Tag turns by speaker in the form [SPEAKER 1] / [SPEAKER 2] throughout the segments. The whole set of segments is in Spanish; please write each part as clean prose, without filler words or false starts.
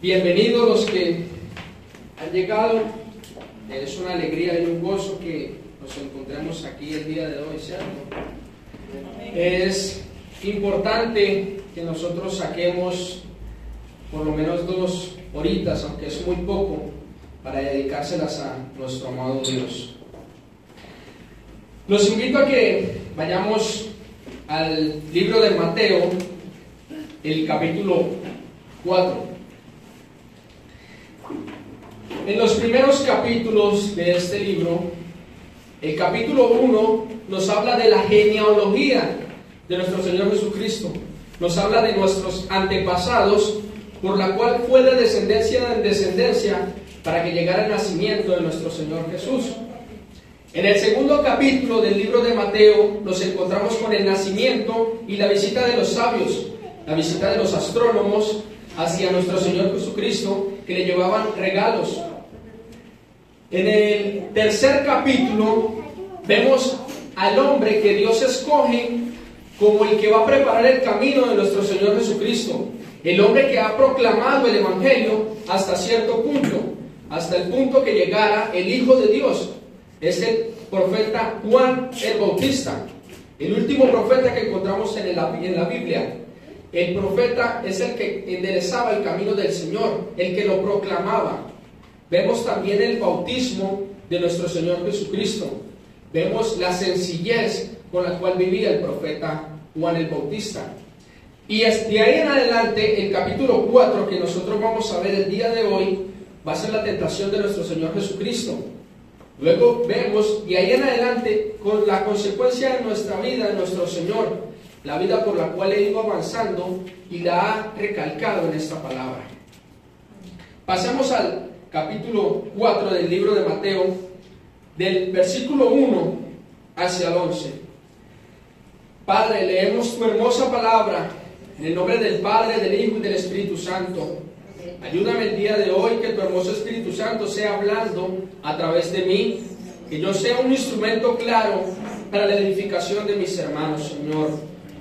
[SPEAKER 1] Bienvenidos los que han llegado. Es una alegría y un gozo que nos encontremos aquí el día de hoy, ¿cierto? Es importante que nosotros saquemos por lo menos 2 horitas, aunque es muy poco, para dedicárselas a nuestro amado Dios. Los invito a que vayamos al libro de Mateo, el capítulo 4. En los primeros capítulos de este libro, el capítulo 1 nos habla de la genealogía de nuestro Señor Jesucristo. Nos habla de nuestros antepasados, por la cual fue de descendencia en descendencia para que llegara el nacimiento de nuestro Señor Jesús. En el segundo capítulo del libro de Mateo nos encontramos con el nacimiento y la visita de los sabios, la visita de los astrónomos hacia nuestro Señor Jesucristo, que le llevaban regalos. En el tercer capítulo vemos al hombre que Dios escoge como el que va a preparar el camino de nuestro Señor Jesucristo, el hombre que ha proclamado el Evangelio hasta cierto punto, hasta el punto que llegara el Hijo de Dios. Es el profeta Juan el Bautista, el último profeta que encontramos en la Biblia. El profeta es el que enderezaba el camino del Señor, el que lo proclamaba. Vemos también el bautismo de nuestro Señor Jesucristo. Vemos la sencillez con la cual vivía el profeta Juan el Bautista. Y de ahí en adelante, el capítulo 4 que nosotros vamos a ver el día de hoy, va a ser la tentación de nuestro Señor Jesucristo. Luego vemos, de ahí en adelante, con la consecuencia de nuestra vida, de nuestro Señor, la vida por la cual he ido avanzando y la ha recalcado en esta palabra. Pasemos al capítulo 4 del libro de Mateo, del versículo 1 hacia el 11. Padre, leemos tu hermosa palabra en el nombre del Padre, del Hijo y del Espíritu Santo. Ayúdame el día de hoy, que tu hermoso Espíritu Santo sea hablando a través de mí, que yo sea un instrumento claro para la edificación de mis hermanos, Señor.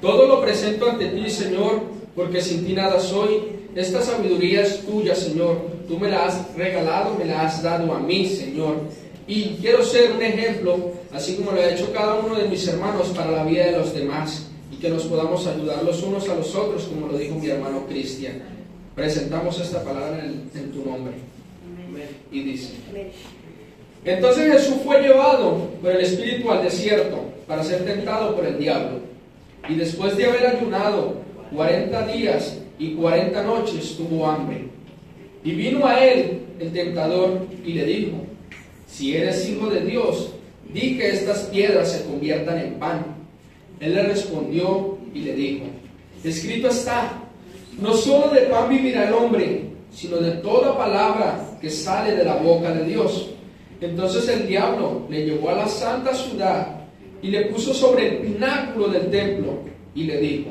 [SPEAKER 1] Todo lo presento ante ti, Señor, porque sin ti nada soy. Esta sabiduría es tuya, Señor. Tú me la has regalado, me la has dado a mí, Señor. Y quiero ser un ejemplo, así como lo ha hecho cada uno de mis hermanos, para la vida de los demás, y que nos podamos ayudar los unos a los otros, como lo dijo mi hermano Cristian. Presentamos esta palabra en tu nombre. Amén. Y dice: Entonces Jesús fue llevado por el Espíritu al desierto para ser tentado por el diablo. Y después de haber ayunado 40 días y 40 noches tuvo hambre. Y vino a él el tentador y le dijo: Si eres hijo de Dios, di que estas piedras se conviertan en pan. Él le respondió y le dijo: Escrito está, no solo de pan vivirá el hombre, sino de toda palabra que sale de la boca de Dios. Entonces el diablo le llevó a la santa ciudad y le puso sobre el pináculo del templo y le dijo: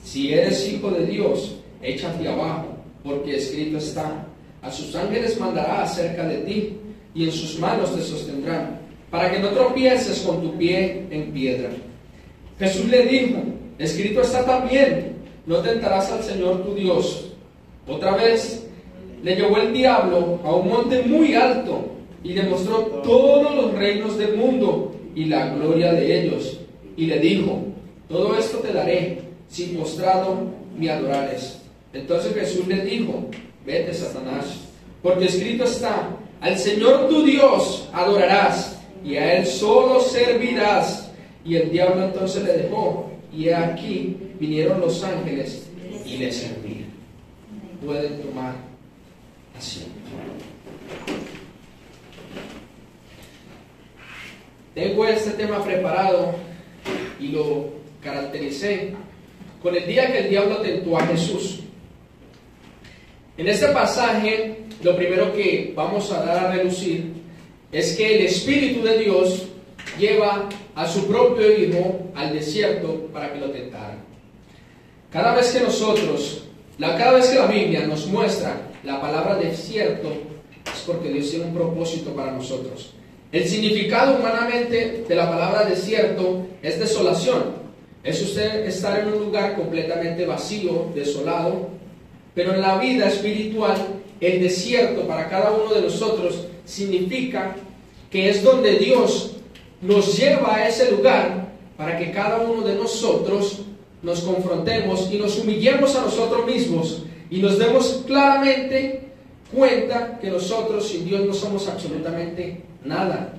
[SPEAKER 1] Si eres hijo de Dios, échate abajo, porque escrito está: a sus ángeles mandará acerca de ti, y en sus manos te sostendrán, para que no tropieces con tu pie en piedra. Jesús le dijo: Escrito está también: no tentarás al Señor tu Dios. Otra vez le llevó el diablo a un monte muy alto y le mostró todos los reinos del mundo y la gloria de ellos, y le dijo: Todo esto te daré si postrado me adorares. Entonces Jesús le dijo: Vete, Satanás, porque escrito está: al Señor tu Dios adorarás, y a Él solo servirás. Y el diablo entonces le dejó, y aquí vinieron los ángeles y le servían. Pueden tomar asiento. Tengo este tema preparado y lo caractericé con el día que el diablo tentó a Jesús. En este pasaje, lo primero que vamos a dar a relucir es que el Espíritu de Dios lleva a su propio Hijo al desierto para que lo tentara. Cada vez que la Biblia nos muestra la palabra desierto, es porque Dios tiene un propósito para nosotros. El significado humanamente de la palabra desierto es desolación. Es usted estar en un lugar completamente vacío, desolado, Pero en la vida espiritual el desierto para cada uno de nosotros significa que es donde Dios nos lleva a ese lugar para que cada uno de nosotros nos confrontemos y nos humillemos a nosotros mismos y nos demos claramente cuenta que nosotros sin Dios no somos absolutamente nada.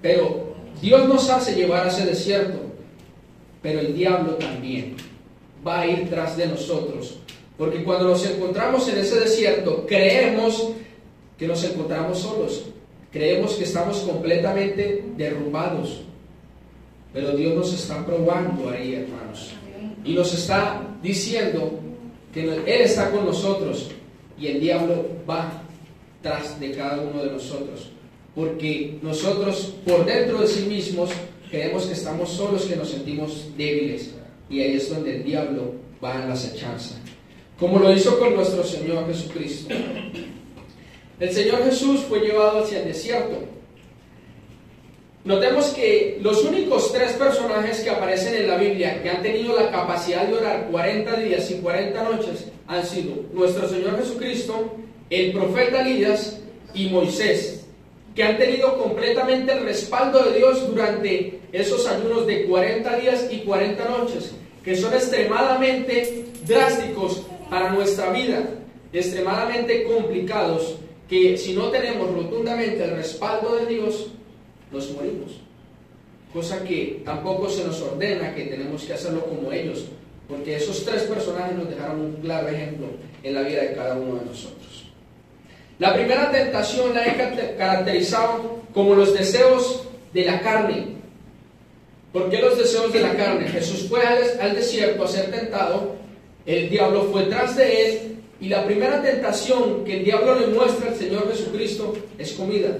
[SPEAKER 1] Pero Dios nos hace llevar a ese desierto, pero el diablo también va a ir tras de nosotros, porque cuando nos encontramos en ese desierto creemos que nos encontramos solos, creemos que estamos completamente derrumbados, pero Dios nos está probando ahí, hermanos, y nos está diciendo que Él está con nosotros y el diablo va tras de cada uno de nosotros, porque nosotros por dentro de sí mismos creemos que estamos solos, que nos sentimos débiles, y ahí es donde el diablo va en la acechanza, como lo hizo con nuestro Señor Jesucristo. El Señor Jesús fue llevado hacia el desierto. Notemos que los únicos 3 personajes que aparecen en la Biblia que han tenido la capacidad de orar 40 días y 40 noches han sido nuestro Señor Jesucristo, el profeta Elías y Moisés, que han tenido completamente el respaldo de Dios durante esos ayunos de 40 días y 40 noches, que son extremadamente drásticos para nuestra vida, extremadamente complicados, que si no tenemos rotundamente el respaldo de Dios, nos morimos. Cosa que tampoco se nos ordena que tenemos que hacerlo como ellos, porque esos 3 personajes nos dejaron un claro ejemplo en la vida de cada uno de nosotros. La primera tentación la he caracterizado como los deseos de la carne. ¿Por qué los deseos de la carne? Jesús fue al desierto a ser tentado, el diablo fue tras de él, y la primera tentación que el diablo le muestra al Señor Jesucristo es comida.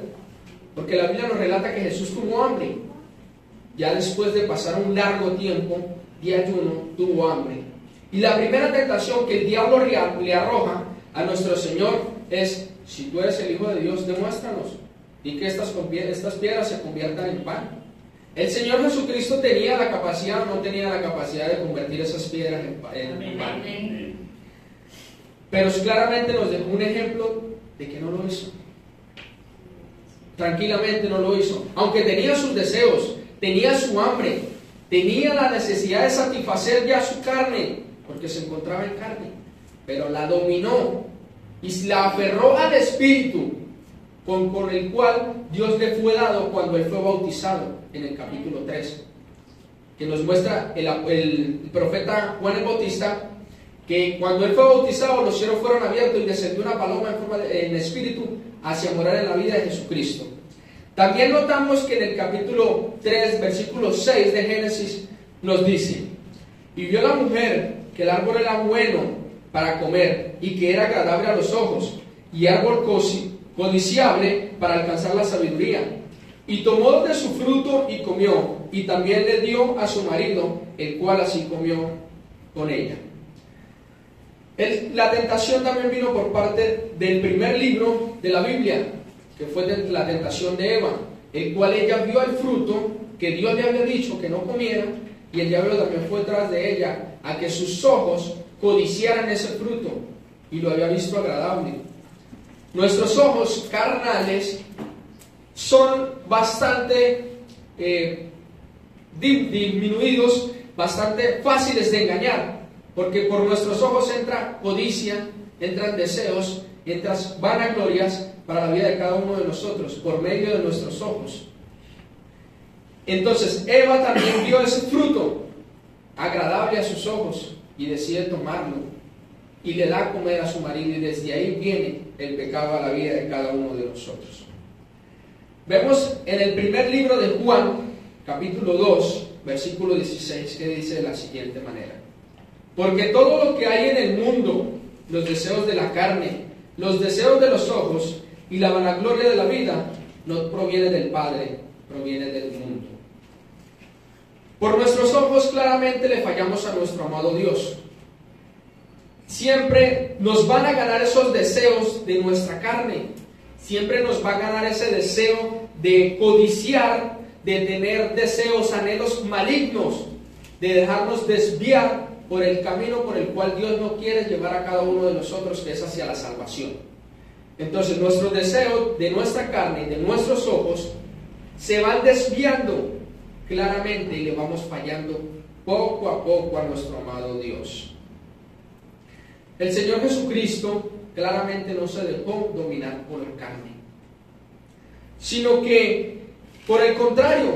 [SPEAKER 1] Porque la Biblia nos relata que Jesús tuvo hambre. Ya después de pasar un largo tiempo de ayuno, tuvo hambre. Y la primera tentación que el diablo le arroja a nuestro Señor es: si tú eres el Hijo de Dios, demuéstranos, y que estas piedras se conviertan en pan. El Señor Jesucristo tenía la capacidad o no tenía la capacidad de convertir esas piedras en pan. Pero claramente nos dejó un ejemplo de que no lo hizo. Tranquilamente no lo hizo, aunque tenía sus deseos, tenía su hambre, tenía la necesidad de satisfacer ya su carne, porque se encontraba en carne, pero la dominó y la aferró al Espíritu con el cual Dios le fue dado cuando él fue bautizado en el capítulo 3, que nos muestra el profeta Juan el Bautista, que cuando él fue bautizado los cielos fueron abiertos y descendió una paloma en forma en espíritu hacia morar en la vida de Jesucristo. También notamos que en el capítulo 3, versículo 6 de Génesis nos dice: y vio la mujer que el árbol era bueno para comer y que era agradable a los ojos y árbol codiciable para alcanzar la sabiduría, y tomó de su fruto y comió, y también le dio a su marido, el cual así comió con ella. La tentación también vino por parte del primer libro de la Biblia, que fue la tentación de Eva, el cual ella vio el fruto que Dios le había dicho que no comiera, y el diablo también fue tras de ella a que sus ojos codiciaran ese fruto, y lo había visto agradable. Nuestros ojos carnales son bastante disminuidos, bastante fáciles de engañar, porque por nuestros ojos entra codicia, entran deseos, entran vanaglorias para la vida de cada uno de nosotros, por medio de nuestros ojos. Entonces Eva también vio ese fruto agradable a sus ojos y decide tomarlo, y le da a comer a su marido, y desde ahí viene el pecado a la vida de cada uno de nosotros. Vemos en el primer libro de Juan, capítulo 2, versículo 16, que dice de la siguiente manera: porque todo lo que hay en el mundo, los deseos de la carne, los deseos de los ojos y la vanagloria de la vida, no proviene del Padre, proviene del mundo. Por nuestros ojos claramente le fallamos a nuestro amado Dios. Siempre nos van a ganar esos deseos de nuestra carne. Siempre nos va a ganar ese deseo de codiciar, de tener deseos, anhelos malignos, de dejarnos desviar por el camino por el cual Dios no quiere llevar a cada uno de nosotros, que es hacia la salvación. Entonces nuestros deseos de nuestra carne y de nuestros ojos se van desviando claramente y le vamos fallando poco a poco a nuestro amado Dios. El Señor Jesucristo claramente no se dejó dominar por la carne, sino que, por el contrario,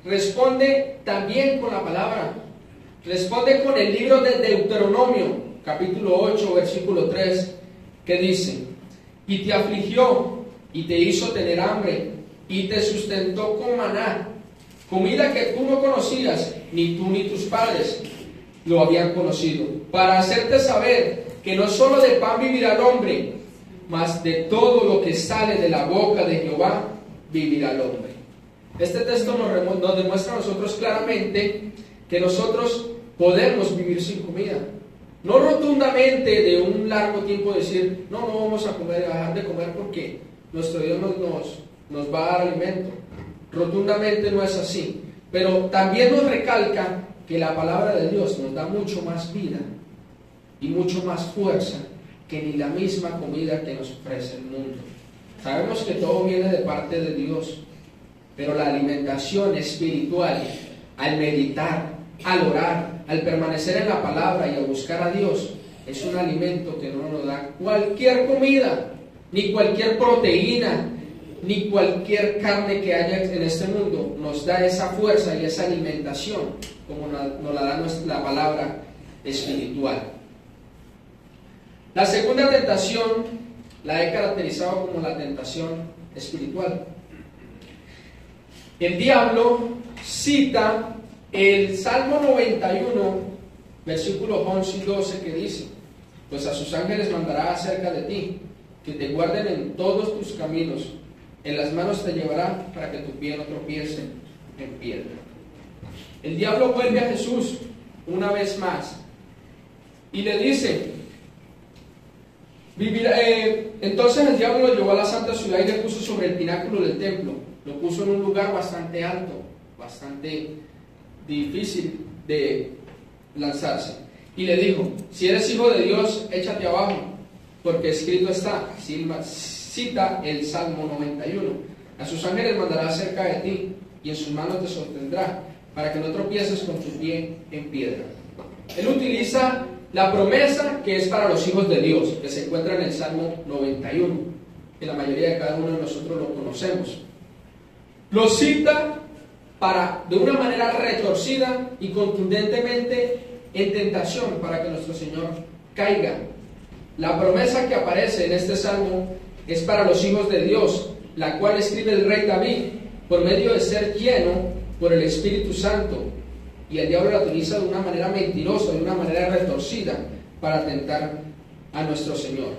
[SPEAKER 1] responde también con la palabra. Responde con el libro de Deuteronomio, capítulo 8, versículo 3, que dice: y te afligió, y te hizo tener hambre, y te sustentó con maná, comida que tú no conocías, ni tú ni tus padres lo habían conocido, para hacerte saber que no solo de pan vivirá el hombre, mas de todo lo que sale de la boca de Jehová vivirá el hombre. Este texto nos demuestra a nosotros claramente que nosotros podemos vivir sin comida. No rotundamente de un largo tiempo decir, no vamos a comer, a dejar de comer porque nuestro Dios nos va a dar alimento. Rotundamente no es así. Pero también nos recalca que la palabra de Dios nos da mucho más vida y mucho más fuerza que ni la misma comida que nos ofrece el mundo. Sabemos que todo viene de parte de Dios, pero la alimentación espiritual, al meditar, al orar, al permanecer en la palabra y a buscar a Dios, es un alimento que no nos da cualquier comida, ni cualquier proteína, ni cualquier carne que haya en este mundo. Nos da esa fuerza y esa alimentación como nos la da la palabra espiritual. La segunda tentación la he caracterizado como la tentación espiritual. El diablo cita el Salmo 91, versículos 11 y 12, que dice: pues a sus ángeles mandará acerca de ti, que te guarden en todos tus caminos, en las manos te llevará para que tu pie no tropiece en piedra. El diablo vuelve a Jesús una vez más y le dice, entonces el diablo lo llevó a la santa ciudad y le puso sobre el pináculo del templo, lo puso en un lugar bastante alto, bastante difícil de lanzarse, y le dijo: si eres hijo de Dios, échate abajo, porque escrito está. Cita el Salmo 91: a sus ángeles mandará acerca de ti, y en sus manos te sostendrá, para que no tropieces con tu pie en piedra. Él utiliza la promesa que es para los hijos de Dios, que se encuentra en el Salmo 91, que la mayoría de cada uno de nosotros lo conocemos. Lo cita de una manera retorcida y contundentemente en tentación, para que nuestro Señor caiga. La promesa que aparece en este salmo es para los hijos de Dios, la cual escribe el rey David por medio de ser lleno por el Espíritu Santo, y el diablo la utiliza de una manera mentirosa, de una manera retorcida, para tentar a nuestro Señor.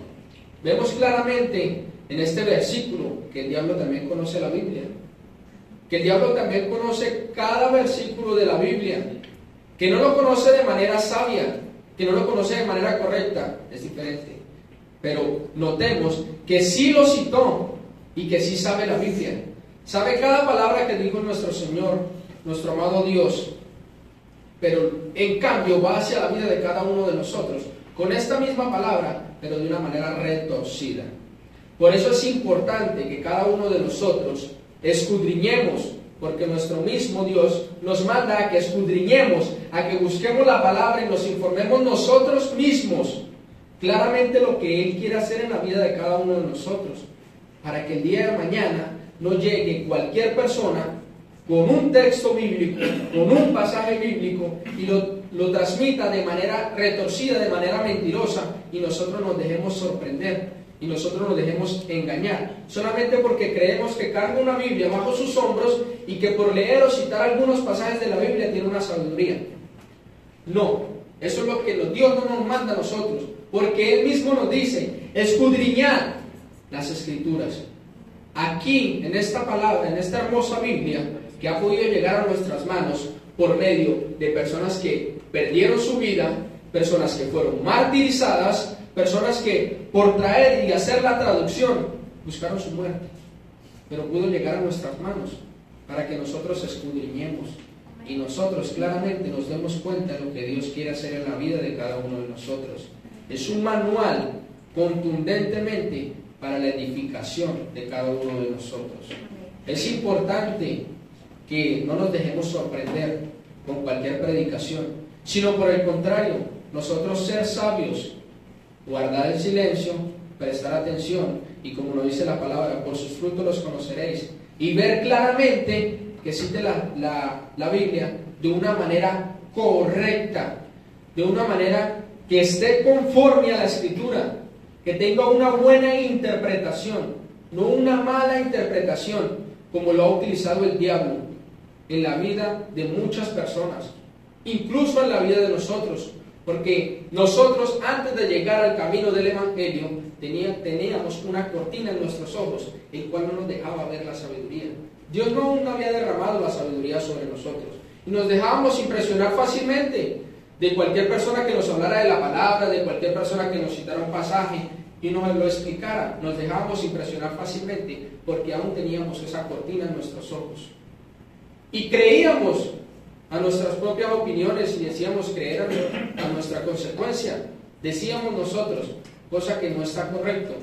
[SPEAKER 1] Vemos claramente en este versículo que el diablo también conoce la Biblia, que el diablo también conoce cada versículo de la Biblia, que no lo conoce de manera sabia, que no lo conoce de manera correcta, es diferente. Pero notemos que sí lo citó y que sí sabe la Biblia. Sabe cada palabra que dijo nuestro Señor, nuestro amado Dios, pero en cambio va hacia la vida de cada uno de nosotros con esta misma palabra, pero de una manera retorcida. Por eso es importante que cada uno de nosotros escudriñemos, porque nuestro mismo Dios nos manda a que escudriñemos, a que busquemos la palabra y nos informemos nosotros mismos claramente lo que Él quiere hacer en la vida de cada uno de nosotros, para que el día de mañana no llegue cualquier persona con un texto bíblico, con un pasaje bíblico, y lo transmita de manera retorcida, de manera mentirosa, y nosotros nos dejemos sorprender, y nosotros nos dejemos engañar, solamente porque creemos que carga una Biblia bajo sus hombros, y que por leer o citar algunos pasajes de la Biblia tiene una sabiduría. No, eso es lo que Dios no nos manda a nosotros, porque Él mismo nos dice: escudriñad las Escrituras. Aquí, en esta palabra, en esta hermosa Biblia, que ha podido llegar a nuestras manos por medio de personas que perdieron su vida, personas que fueron martirizadas, personas que por traer y hacer la traducción buscaron su muerte, pero pudo llegar a nuestras manos para que nosotros escudriñemos y nosotros claramente nos demos cuenta de lo que Dios quiere hacer en la vida de cada uno de nosotros. Es un manual contundentemente para la edificación de cada uno de nosotros. Es importante que no nos dejemos sorprender con cualquier predicación, sino por el contrario, nosotros ser sabios, guardar el silencio, prestar atención, y como lo dice la palabra, por sus frutos los conoceréis, y ver claramente, que cite la Biblia, de una manera correcta, de una manera que esté conforme a la Escritura, que tenga una buena interpretación, no una mala interpretación, como lo ha utilizado el diablo en la vida de muchas personas, incluso en la vida de nosotros, porque nosotros, antes de llegar al camino del Evangelio, teníamos una cortina en nuestros ojos, el cual no nos dejaba ver la sabiduría. Dios no había derramado la sabiduría sobre nosotros, y nos dejábamos impresionar fácilmente de cualquier persona que nos hablara de la palabra, de cualquier persona que nos citara un pasaje y nos lo explicara. Nos dejábamos impresionar fácilmente porque aún teníamos esa cortina en nuestros ojos. Y creíamos a nuestras propias opiniones y decíamos creer a nuestra consecuencia. Decíamos nosotros, cosa que no está correcto,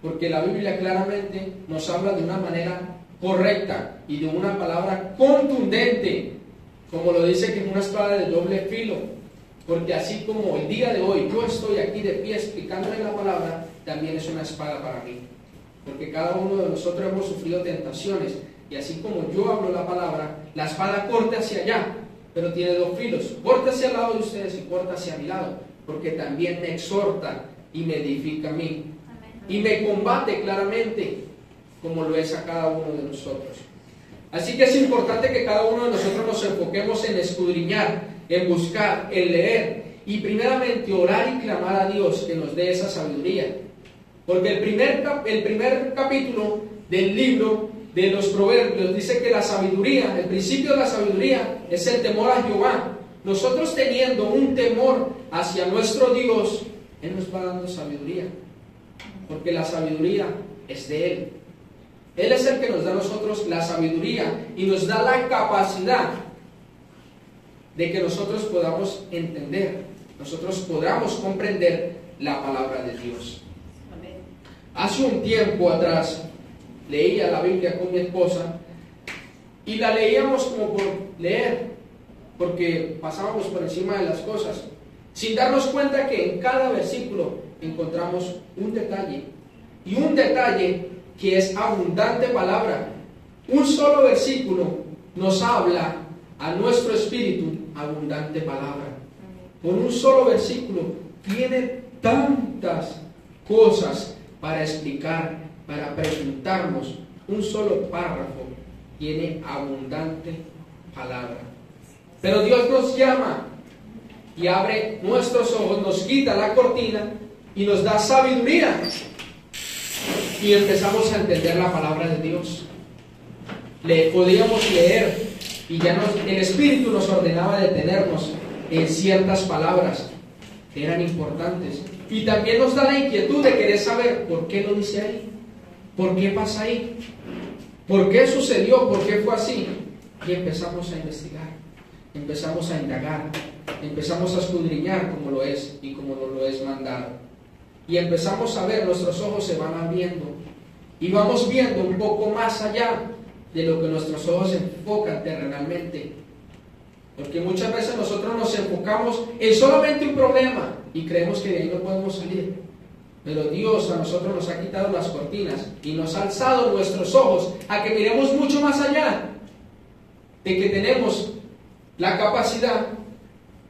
[SPEAKER 1] porque la Biblia claramente nos habla de una manera correcta y de una palabra contundente, como lo dice, que es una espada de doble filo. Porque así como el día de hoy yo estoy aquí de pie explicándole la palabra, también es una espada para mí. Porque cada uno de nosotros hemos sufrido tentaciones, y así como yo hablo la palabra, la espada corta hacia allá, pero tiene dos filos. Corta hacia el lado de ustedes y corta hacia mi lado, porque también me exhorta y me edifica a mí. Y me combate claramente, como lo es a cada uno de nosotros. Así que es importante que cada uno de nosotros nos enfoquemos en escudriñar, en buscar, en leer, y primeramente orar y clamar a Dios que nos dé esa sabiduría. Porque el primer capítulo del libro de los Proverbios dice que la sabiduría, el principio de la sabiduría es el temor a Jehová. Nosotros teniendo un temor hacia nuestro Dios, Él nos va dando sabiduría, porque la sabiduría es de Él. Él es el que nos da a nosotros la sabiduría y nos da la capacidad de que nosotros podamos entender, nosotros podamos comprender la palabra de Dios. Hace un tiempo atrás leía la Biblia con mi esposa y la leíamos como por leer, porque pasábamos por encima de las cosas, sin darnos cuenta que en cada versículo encontramos un detalle, y un detalle que es abundante palabra. Un solo versículo nos habla a nuestro espíritu abundante palabra. Con un solo versículo tiene tantas cosas para explicar, para preguntarnos. Un solo párrafo tiene abundante palabra. Pero Dios nos llama y abre nuestros ojos, nos quita la cortina y nos da sabiduría. Y empezamos a entender la palabra de Dios. Le podíamos leer y ya el Espíritu nos ordenaba detenernos en ciertas palabras que eran importantes. Y también nos da la inquietud de querer saber por qué lo dice ahí, por qué pasa ahí, por qué sucedió, por qué fue así. Y empezamos a investigar, empezamos a indagar, empezamos a escudriñar como lo es y como nos lo es mandado. Y empezamos a ver, nuestros ojos se van abriendo y vamos viendo un poco más allá de lo que nuestros ojos se enfocan terrenalmente. Porque muchas veces nosotros nos enfocamos en solamente un problema y creemos que de ahí no podemos salir. Pero Dios a nosotros nos ha quitado las cortinas y nos ha alzado nuestros ojos a que miremos mucho más allá, de que tenemos la capacidad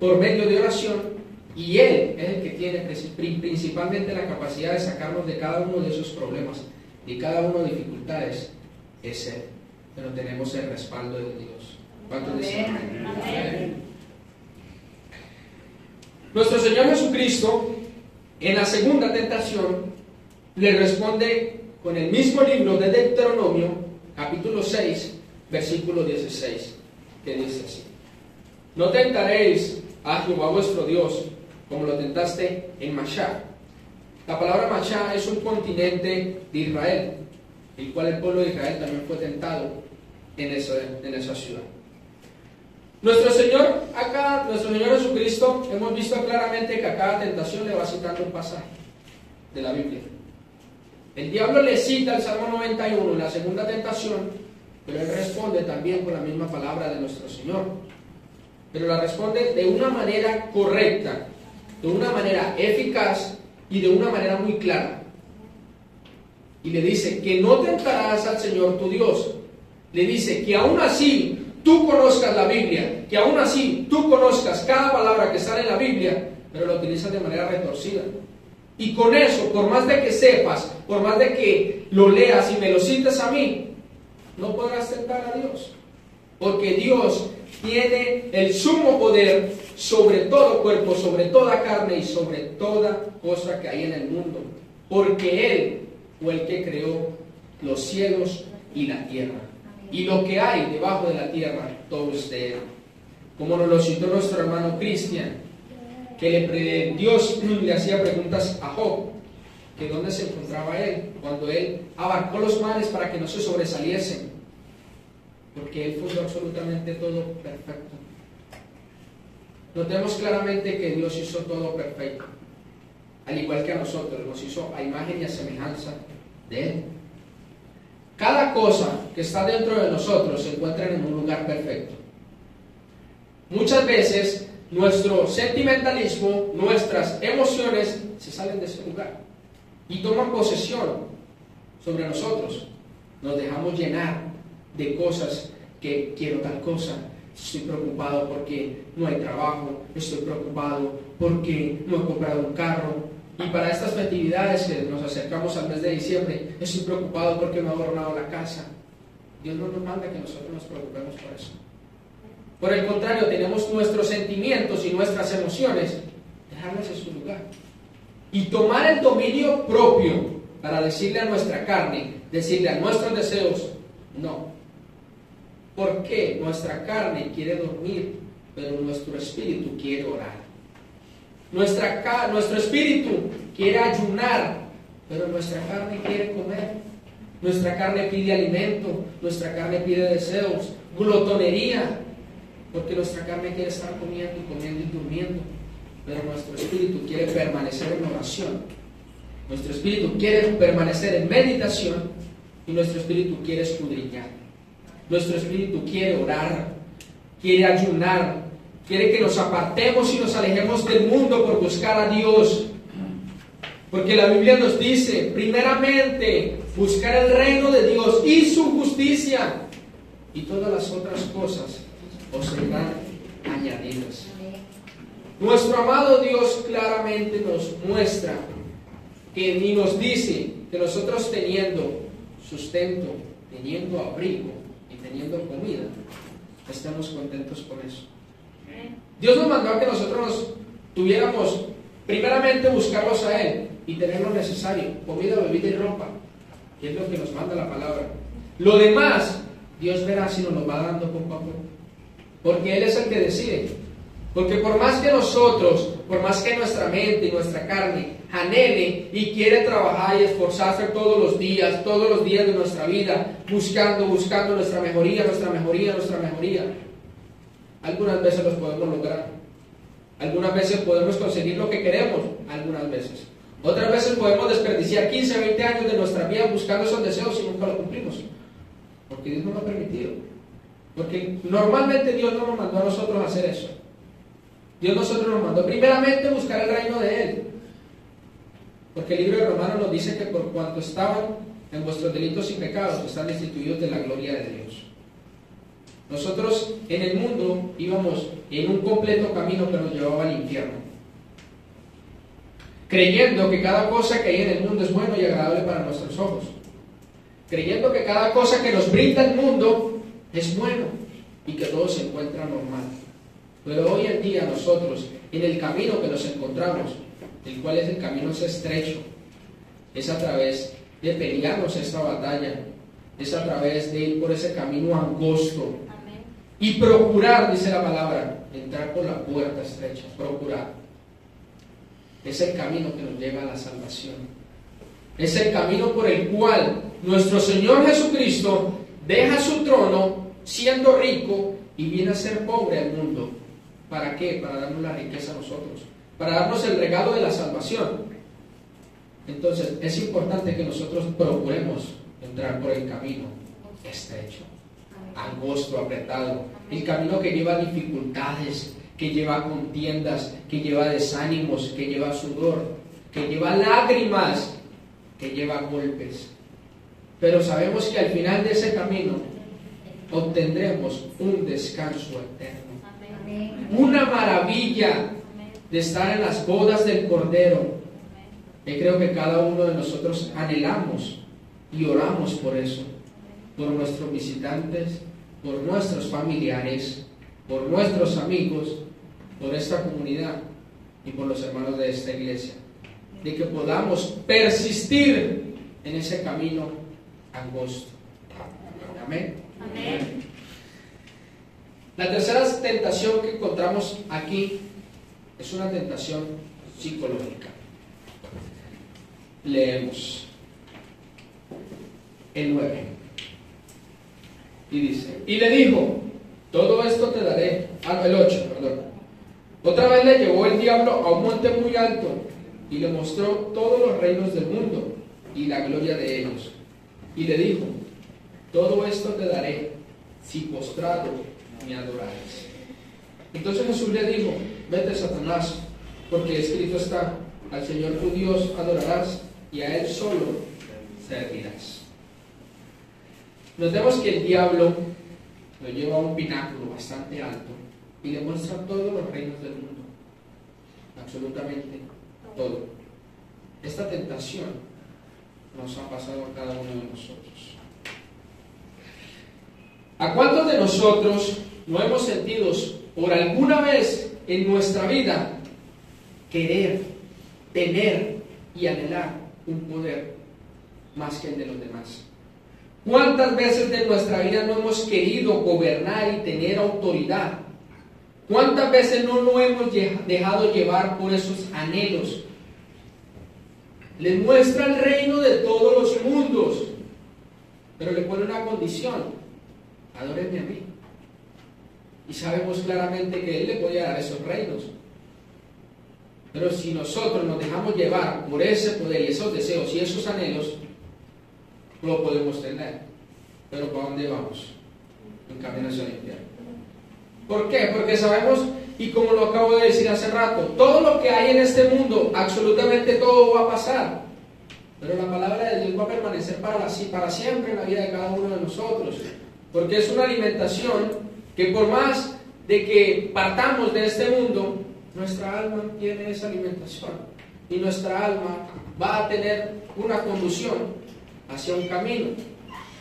[SPEAKER 1] por medio de oración. Y Él es el que tiene principalmente la capacidad de sacarnos de cada uno de esos problemas, de cada uno de dificultades. Es Él. Pero tenemos el respaldo de Dios. ¿Cuántos dicen amén? Nuestro Señor Jesucristo, en la segunda tentación, le responde con el mismo libro de Deuteronomio, capítulo 6, versículo 16, que dice así: no tentaréis a Jehová vuestro Dios, como lo tentaste en Machá. La palabra Machá es un continente de Israel, el cual el pueblo de Israel también fue tentado en esa ciudad. Nuestro Señor Jesucristo, hemos visto claramente que a cada tentación le va citando un pasaje de la Biblia. El diablo le cita el Salmo 91 en la segunda tentación, pero él responde también con la misma palabra de nuestro Señor. Pero la responde de una manera correcta, de una manera eficaz y de una manera muy clara. Y le dice que no tentarás al Señor tu Dios. Le dice que aún así tú conozcas la Biblia, que aún así tú conozcas cada palabra que sale en la Biblia, pero lo utilizas de manera retorcida. Y con eso, por más de que sepas, por más de que lo leas y me lo cites a mí, no podrás tentar a Dios. Porque Dios tiene el sumo poder sobre todo cuerpo, sobre toda carne y sobre toda cosa que hay en el mundo. Porque Él fue el que creó los cielos y la tierra. Y lo que hay debajo de la tierra, todo es de Él. Como nos lo citó nuestro hermano Cristian, que Dios le hacía preguntas a Job, que dónde se encontraba él, cuando él abarcó los mares para que no se sobresaliesen, porque él fundó absolutamente todo perfecto. Notemos claramente que Dios hizo todo perfecto, al igual que a nosotros, nos hizo a imagen y a semejanza de Él. Cada cosa que está dentro de nosotros se encuentra en un lugar perfecto. Muchas veces nuestro sentimentalismo, nuestras emociones se salen de ese lugar y toman posesión sobre nosotros. Nos dejamos llenar de cosas, que quiero tal cosa, estoy preocupado porque no hay trabajo, estoy preocupado porque no he comprado un carro. Y para estas festividades que nos acercamos al mes de diciembre, estoy preocupado porque no he adornado la casa. Dios no nos manda que nosotros nos preocupemos por eso. Por el contrario, tenemos nuestros sentimientos y nuestras emociones, dejarlas en su lugar. Y tomar el dominio propio para decirle a nuestra carne, decirle a nuestros deseos, no. Porque nuestra carne quiere dormir, pero nuestro espíritu quiere orar. Nuestro espíritu quiere ayunar, pero nuestra carne quiere comer. Nuestra carne pide alimento, nuestra carne pide deseos, glotonería, porque nuestra carne quiere estar comiendo y durmiendo, pero nuestro espíritu quiere permanecer en oración. Nuestro espíritu quiere permanecer en meditación y nuestro espíritu quiere escudriñar. Nuestro espíritu quiere orar, quiere ayunar, quiere que nos apartemos y nos alejemos del mundo por buscar a Dios. Porque la Biblia nos dice, primeramente, buscar el reino de Dios y su justicia, y todas las otras cosas os serán añadidas. Nuestro amado Dios claramente nos muestra que ni nos dice que nosotros teniendo sustento, teniendo abrigo y teniendo comida, estemos contentos con eso. Dios nos mandó a que nosotros nos tuviéramos, primeramente buscarlos a Él y tener lo necesario, comida, bebida y ropa, que es lo que nos manda la palabra. Lo demás, Dios verá si nos lo va dando poco a poco, porque Él es el que decide. Porque por más que nosotros, por más que nuestra mente y nuestra carne anhele y quiere trabajar y esforzarse todos los días de nuestra vida, buscando nuestra mejoría, algunas veces los podemos lograr. Algunas veces podemos conseguir lo que queremos, algunas veces. Otras veces podemos desperdiciar 15, 20 años de nuestra vida buscando esos deseos y nunca lo cumplimos. Porque Dios no lo ha permitido. Porque normalmente Dios no nos mandó a nosotros a hacer eso. Dios nos mandó primeramente a buscar el reino de Él. Porque el libro de Romanos nos dice que por cuanto estaban en vuestros delitos y pecados, están destituidos de la gloria de Dios. Nosotros en el mundo íbamos en un completo camino que nos llevaba al infierno, creyendo que cada cosa que hay en el mundo es bueno y agradable para nuestros ojos, creyendo que cada cosa que nos brinda el mundo es bueno y que todo se encuentra normal. Pero hoy en día nosotros, en el camino que nos encontramos, el cual es el camino estrecho, es a través de pelearnos esta batalla, es a través de ir por ese camino angosto. Y procurar, dice la palabra, entrar por la puerta estrecha, procurar. Es el camino que nos lleva a la salvación. Es el camino por el cual nuestro Señor Jesucristo deja su trono siendo rico y viene a ser pobre al mundo. ¿Para qué? Para darnos la riqueza a nosotros, para darnos el regalo de la salvación. Entonces es importante que nosotros procuremos entrar por el camino estrecho, angosto, apretado, el camino que lleva dificultades, que lleva contiendas, que lleva desánimos, que lleva sudor, que lleva lágrimas, que lleva golpes. Pero sabemos que al final de ese camino obtendremos un descanso eterno, una maravilla de estar en las bodas del Cordero, que creo que cada uno de nosotros anhelamos y oramos por eso, por nuestros visitantes, por nuestros familiares, por nuestros amigos, por esta comunidad y por los hermanos de esta iglesia, de que podamos persistir en ese camino angosto. Amén.
[SPEAKER 2] Amén.
[SPEAKER 1] La tercera tentación que encontramos aquí es una tentación psicológica. Leemos el 9 y dice: y le dijo, todo esto te daré. El 8, perdón. Otra vez le llevó el diablo a un monte muy alto y le mostró todos los reinos del mundo y la gloria de ellos, y le dijo, todo esto te daré si postrado me adorares. Entonces Jesús le dijo, vete, Satanás, porque escrito está, al Señor tu Dios adorarás y a Él solo servirás. Notemos que el diablo lo lleva a un pináculo bastante alto y le muestra todos los reinos del mundo, absolutamente todo. Esta tentación nos ha pasado a cada uno de nosotros. ¿A cuántos de nosotros no hemos sentido por alguna vez en nuestra vida querer, tener y anhelar un poder más que el de los demás? ¿Cuántas veces de nuestra vida no hemos querido gobernar y tener autoridad? ¿Cuántas veces no nos hemos dejado llevar por esos anhelos? Les muestra el reino de todos los mundos, pero le pone una condición: adórenme a mí. Y sabemos claramente que Él le podía dar esos reinos. Pero si nosotros nos dejamos llevar por ese poder y esos deseos y esos anhelos, no lo podemos tener. Pero ¿para dónde vamos? En camino hacia el infierno. ¿Por qué? Porque sabemos, y como lo acabo de decir hace rato, todo lo que hay en este mundo, absolutamente todo va a pasar. Pero la palabra de Dios va a permanecer para siempre en la vida de cada uno de nosotros. Porque es una alimentación que por más de que partamos de este mundo, nuestra alma tiene esa alimentación. Y nuestra alma va a tener una conducción hacia un camino.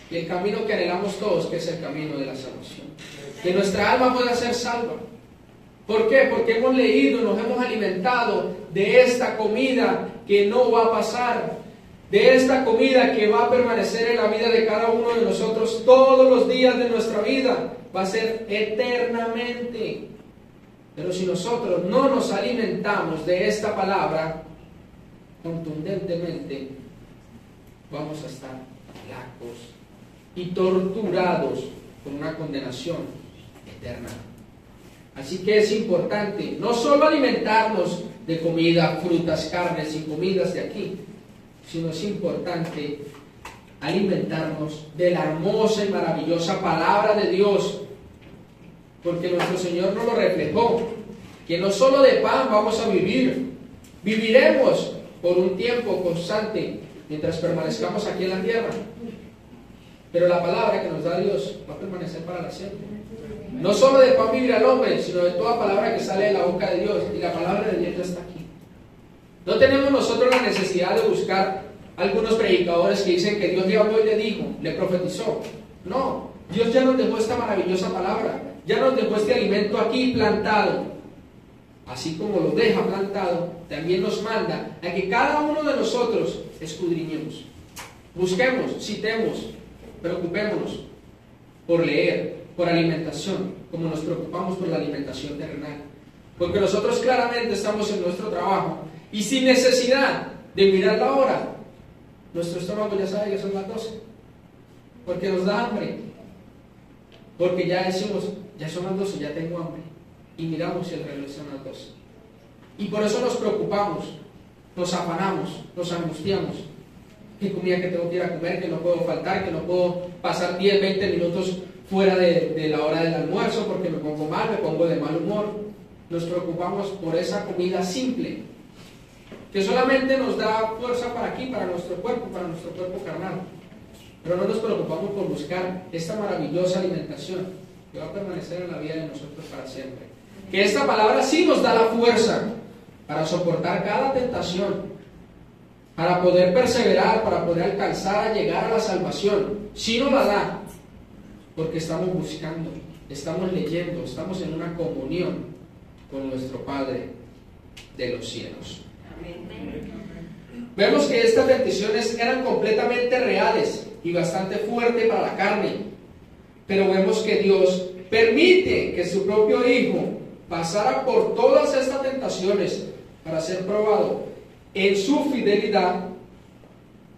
[SPEAKER 1] Y el camino que anhelamos todos, que es el camino de la salvación. Que nuestra alma pueda ser salva. ¿Por qué? Porque hemos leído, nos hemos alimentado de esta comida que no va a pasar, de esta comida que va a permanecer en la vida de cada uno de nosotros todos los días de nuestra vida, va a ser eternamente. Pero si nosotros no nos alimentamos de esta palabra contundentemente, vamos a estar flacos y torturados con una condenación eterna. Así que es importante no solo alimentarnos de comida, frutas, carnes y comidas de aquí, sino es importante alimentarnos de la hermosa y maravillosa palabra de Dios, porque nuestro Señor nos lo reflejó, que no solo de pan vamos a vivir, viviremos por un tiempo constante mientras permanezcamos aquí en la tierra, pero la palabra que nos da Dios va a permanecer para la siempre. No solo de pan vivirá el hombre, sino de toda palabra que sale de la boca de Dios, y la palabra de Dios ya está aquí. No tenemos nosotros la necesidad de buscar algunos predicadores que dicen que Dios le habló y le dijo, le profetizó. No, Dios ya nos dejó esta maravillosa palabra, ya nos dejó este alimento aquí plantado. Así como lo deja plantado, también nos manda a que cada uno de nosotros escudriñemos, busquemos, citemos, preocupémonos por leer, por alimentación, como nos preocupamos por la alimentación terrenal. Porque nosotros claramente estamos en nuestro trabajo y sin necesidad de mirar la hora, nuestro estómago ya sabe que son las 12, porque nos da hambre, porque ya decimos, ya son las 12, ya tengo hambre, y miramos si el reloj son las 12. Y por eso nos preocupamos nos afanamos, nos angustiamos. ¿Qué comida que tengo que ir a comer? Que no puedo faltar, que no puedo pasar 10, 20 minutos fuera de la hora del almuerzo porque me pongo mal, me pongo de mal humor. Nos preocupamos por esa comida simple, que solamente nos da fuerza para aquí, para nuestro cuerpo carnal. Pero no nos preocupamos por buscar esta maravillosa alimentación que va a permanecer en la vida de nosotros para siempre. Que esta palabra sí nos da la fuerza para soportar cada tentación, para poder perseverar, para poder alcanzar a llegar a la salvación. Sí nos la da, porque estamos buscando, estamos leyendo, estamos en una comunión con nuestro Padre de los cielos. Vemos que estas bendiciones eran completamente reales y bastante fuertes para la carne, pero vemos que Dios permite que su propio Hijo pasara por todas estas tentaciones para ser probado en su fidelidad,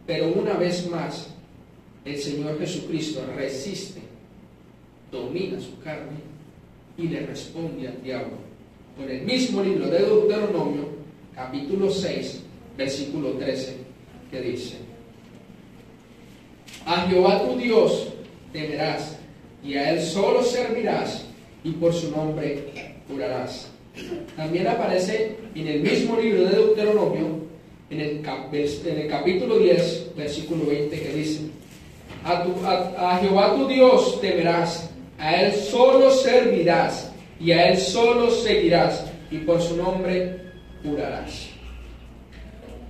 [SPEAKER 1] pero una vez más el Señor Jesucristo resiste, domina su carne y le responde al diablo con el mismo libro de Deuteronomio, capítulo 6, versículo 13, que dice: a Jehová tu Dios temerás, y a Él solo servirás, y por su nombre jurarás. También aparece en el mismo libro de Deuteronomio, en el capítulo 10, versículo 20, que dice: a Jehová tu Dios temerás, a Él solo servirás, y a Él solo seguirás, y por su nombre jurarás.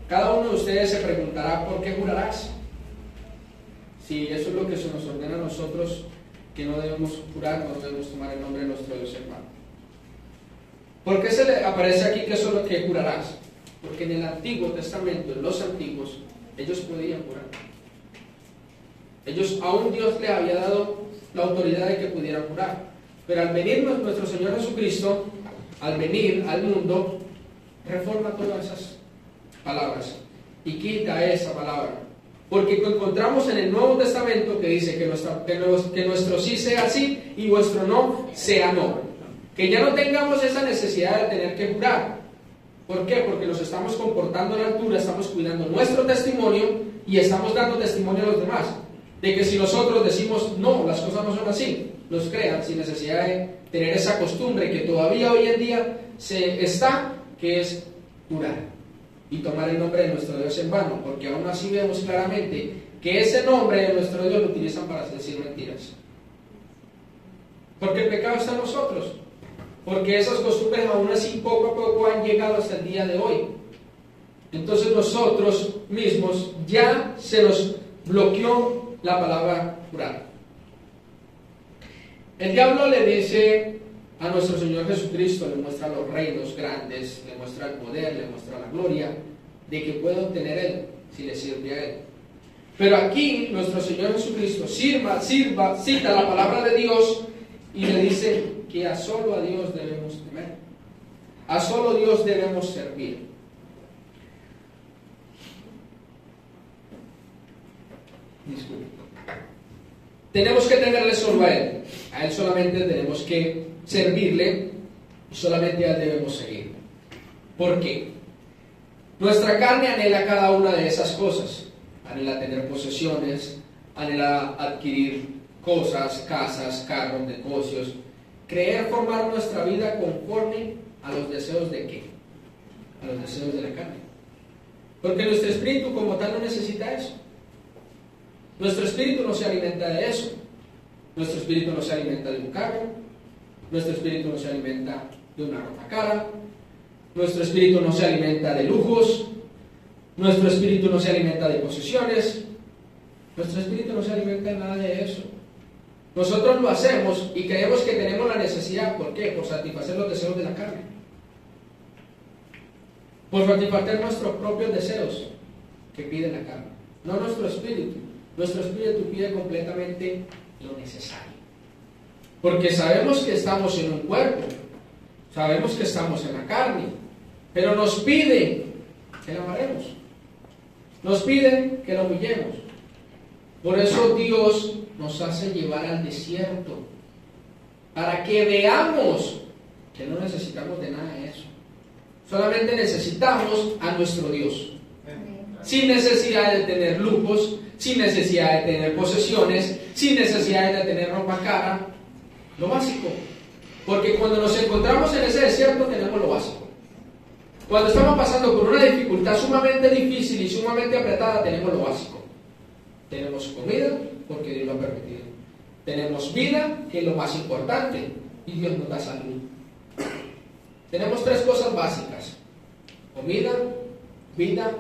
[SPEAKER 1] Cada uno de ustedes se preguntará: ¿por qué jurarás? Si eso es lo que se nos ordena a nosotros, que no debemos jurar, no debemos tomar el nombre de nuestro Dios en vano. ¿Por qué se le aparece aquí que eso es lo que jurarás? Porque en el Antiguo Testamento, en los antiguos, ellos podían jurar. Ellos, aún Dios les había dado la autoridad de que pudieran jurar. Pero al venir nuestro Señor Jesucristo, al venir al mundo, reforma todas esas palabras y quita esa palabra. Porque encontramos en el Nuevo Testamento que dice que nuestro sí sea sí y vuestro no sea no. Que ya no tengamos esa necesidad de tener que jurar. ¿Por qué? Porque nos estamos comportando a la altura, estamos cuidando nuestro testimonio y estamos dando testimonio a los demás. De que si nosotros decimos no, las cosas no son así, los crean sin necesidad de tener esa costumbre que todavía hoy en día que es jurar y tomar el nombre de nuestro Dios en vano, porque aún así vemos claramente que ese nombre de nuestro Dios lo utilizan para decir mentiras. Porque el pecado está en nosotros, porque esas costumbres aún así poco a poco han llegado hasta el día de hoy. Entonces nosotros mismos ya se nos bloqueó la palabra jurar. El diablo le dice a nuestro Señor Jesucristo, le muestra los reinos grandes, le muestra el poder, le muestra la gloria de que puede obtener Él si le sirve a Él. Pero aquí nuestro Señor Jesucristo cita la palabra de Dios y le dice que a solo a Dios debemos temer, a solo Dios debemos servir. Disculpe. Tenemos que temerle solo a Él solamente tenemos que servirle y solamente a Él debemos seguir. ¿Por qué? Nuestra carne anhela cada una de esas cosas, anhela tener posesiones, anhela adquirir cosas, casas, carros, negocios, creer formar nuestra vida conforme a los deseos de ¿qué? A los deseos de la carne. Porque nuestro espíritu como tal no necesita eso. Nuestro espíritu no se alimenta de eso. Nuestro espíritu no se alimenta de un carro. Nuestro espíritu no se alimenta de una ropa cara. Nuestro espíritu no se alimenta de lujos. Nuestro espíritu no se alimenta de posesiones. Nuestro espíritu no se alimenta de nada de eso. Nosotros lo hacemos y creemos que tenemos la necesidad. ¿Por qué? Por satisfacer los deseos de la carne. Por satisfacer nuestros propios deseos que pide la carne. No nuestro espíritu. Nuestro espíritu pide completamente lo necesario. Porque sabemos que estamos en un cuerpo. Sabemos que estamos en la carne. Pero nos pide que lo amaremos. Nos pide que lo humillemos. Por eso Dios nos hace llevar al desierto. Para que veamos que no necesitamos de nada de eso. Solamente necesitamos a nuestro Dios. Sin necesidad de tener lujos, sin necesidad de tener posesiones, sin necesidad de tener ropa cara. Lo básico. Porque cuando nos encontramos en ese desierto tenemos lo básico. Cuando estamos pasando por una dificultad sumamente difícil y sumamente apretada, tenemos lo básico. Tenemos comida, porque Dios lo ha permitido. Tenemos vida, que es lo más importante, y Dios nos da salud. Tenemos 3 cosas básicas: comida, vida,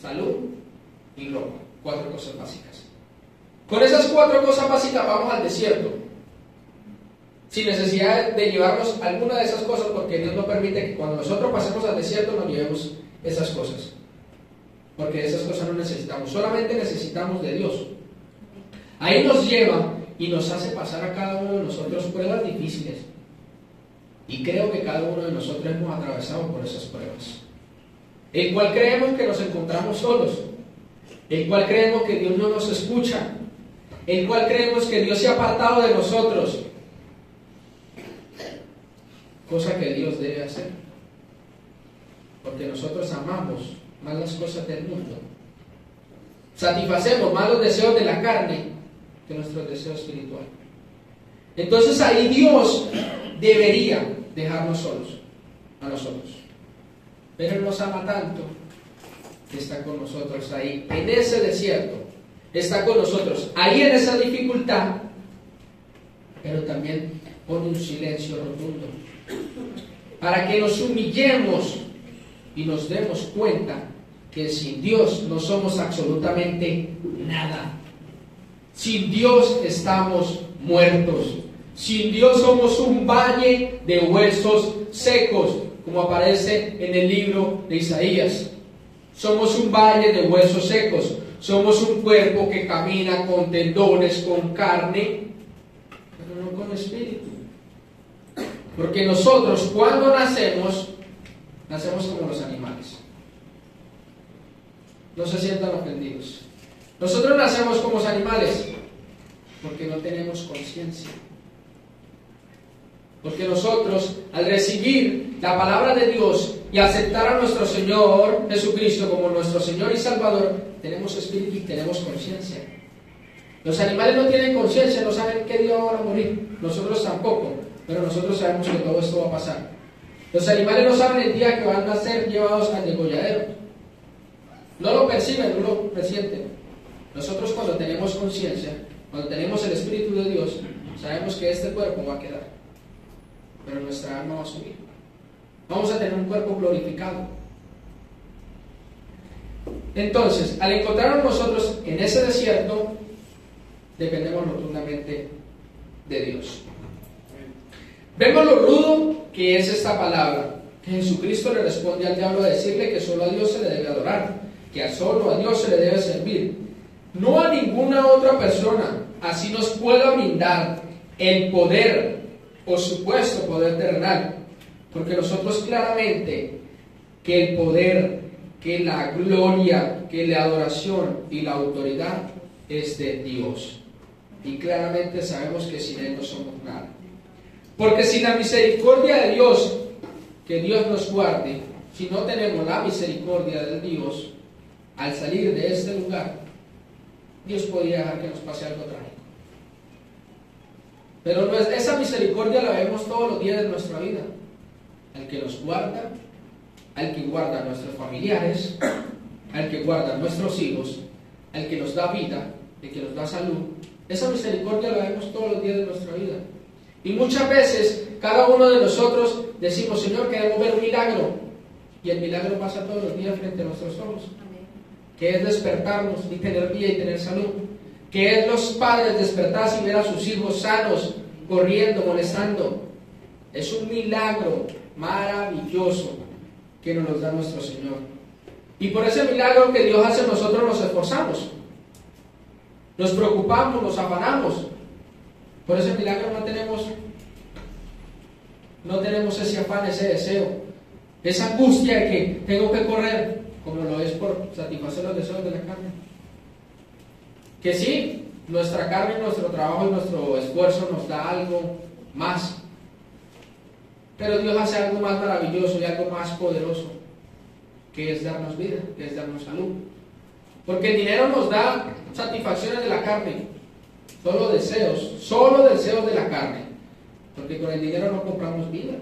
[SPEAKER 1] salud y ropa. 4 cosas básicas. Con esas 4 cosas básicas vamos al desierto, sin necesidad de llevarnos alguna de esas cosas, porque Dios no permite que cuando nosotros pasemos al desierto nos llevemos esas cosas, porque esas cosas no necesitamos, solamente necesitamos de Dios. Ahí nos lleva y nos hace pasar a cada uno de nosotros pruebas difíciles, y creo que cada uno de nosotros hemos atravesado por esas pruebas, el cual creemos que nos encontramos solos, el cual creemos que Dios no nos escucha, el cual creemos que Dios se ha apartado de nosotros, cosa que Dios debe hacer, porque nosotros amamos más las cosas del mundo, satisfacemos más los deseos de la carne que nuestros deseos espirituales. Entonces ahí Dios debería dejarnos solos a nosotros, pero Él nos ama tanto que está con nosotros ahí en ese desierto, está con nosotros ahí en esa dificultad, pero también pone un silencio rotundo para que nos humillemos y nos demos cuenta que sin Dios no somos absolutamente nada. Sin Dios estamos muertos. Sin Dios somos un valle de huesos secos, como aparece en el libro de Isaías. Somos un valle de huesos secos. Somos un cuerpo que camina con tendones, con carne, pero no con espíritu. Porque nosotros cuando nacemos como los animales. No se sientan ofendidos. Nosotros nacemos como los animales porque no tenemos conciencia. Porque nosotros, al recibir la palabra de Dios y aceptar a nuestro Señor Jesucristo como nuestro Señor y Salvador, tenemos espíritu y tenemos conciencia. Los animales no tienen conciencia, no saben qué día van a morir. Nosotros tampoco, pero nosotros sabemos que todo esto va a pasar. Los animales no saben el día que van a ser llevados al degolladero. No lo perciben, no lo presienten. Nosotros cuando tenemos conciencia, cuando tenemos el Espíritu de Dios, sabemos que este cuerpo va a quedar, pero nuestra alma va a subir. Vamos a tener un cuerpo glorificado. Entonces, al encontrarnos nosotros en ese desierto, dependemos rotundamente de Dios. Vemos lo rudo que es esta palabra, que Jesucristo le responde al diablo a decirle que solo a Dios se le debe adorar, que solo a Dios se le debe servir, no a ninguna otra persona. Así nos pueda brindar el poder o supuesto poder terrenal, porque nosotros claramente que el poder, que la gloria, que la adoración y la autoridad es de Dios, y claramente sabemos que sin Él no somos nada. Porque sin la misericordia de Dios, que Dios nos guarde, si no tenemos la misericordia de Dios, al salir de este lugar, Dios podría dejar que nos pase algo trágico. Pero esa misericordia la vemos todos los días de nuestra vida. Al que nos guarda, al que guarda a nuestros familiares, al que guarda a nuestros hijos, al que nos da vida, al que nos da salud. Esa misericordia la vemos todos los días de nuestra vida. Y muchas veces cada uno de nosotros decimos: Señor, queremos ver un milagro. Y el milagro pasa todos los días frente a nuestros ojos. Que es despertarnos y tener vida y tener salud. Que es los padres despertarse y ver a sus hijos sanos, corriendo, molestando. Es un milagro maravilloso que nos da nuestro Señor. Y por ese milagro que Dios hace, nosotros nos esforzamos, nos preocupamos, nos afanamos. Por ese milagro no tenemos ese afán, ese deseo, esa angustia de que tengo que correr, como lo es por satisfacer los deseos de la carne. Que sí, nuestra carne, nuestro trabajo y nuestro esfuerzo nos da algo más, Pero Dios hace algo más maravilloso y algo más poderoso, que es darnos vida, que es darnos salud. Porque el dinero nos da satisfacciones de la carne, solo deseos de la carne. Porque con el dinero no compramos vida,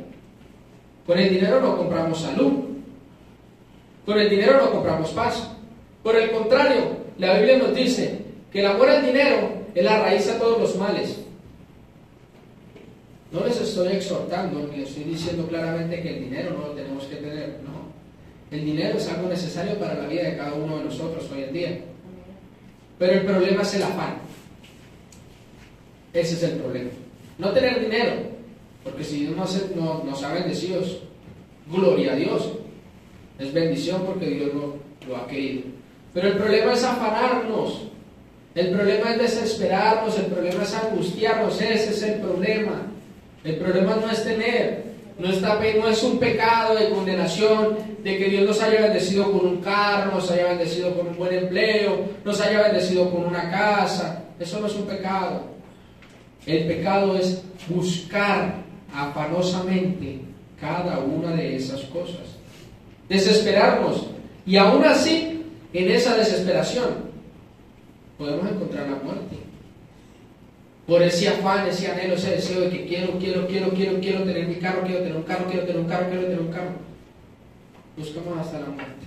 [SPEAKER 1] con el dinero no compramos salud, con el dinero no compramos paz. Por el contrario, la Biblia nos dice que el amor al dinero es la raíz a todos los males. No les estoy exhortando ni les estoy diciendo claramente que el dinero no lo tenemos que tener, no. El dinero es algo necesario para la vida de cada uno de nosotros hoy en día. Pero el problema es el afán. Ese es el problema. No tener dinero, porque si Dios nos ha bendecido, gloria a Dios. Es bendición porque Dios lo ha querido. Pero el problema es afanarnos. El problema es desesperarnos. El problema es angustiarnos. Ese es el problema. El problema no es tener. No es un pecado de condenación de que Dios nos haya bendecido con un carro, nos haya bendecido con un buen empleo, nos haya bendecido con una casa. Eso no es un pecado. El pecado es buscar afanosamente cada una de esas cosas. Desesperarnos. Y aún así, en esa desesperación, podemos encontrar la muerte. Por ese afán, ese anhelo, ese deseo de que quiero tener mi carro, quiero tener un carro. Buscamos hasta la muerte.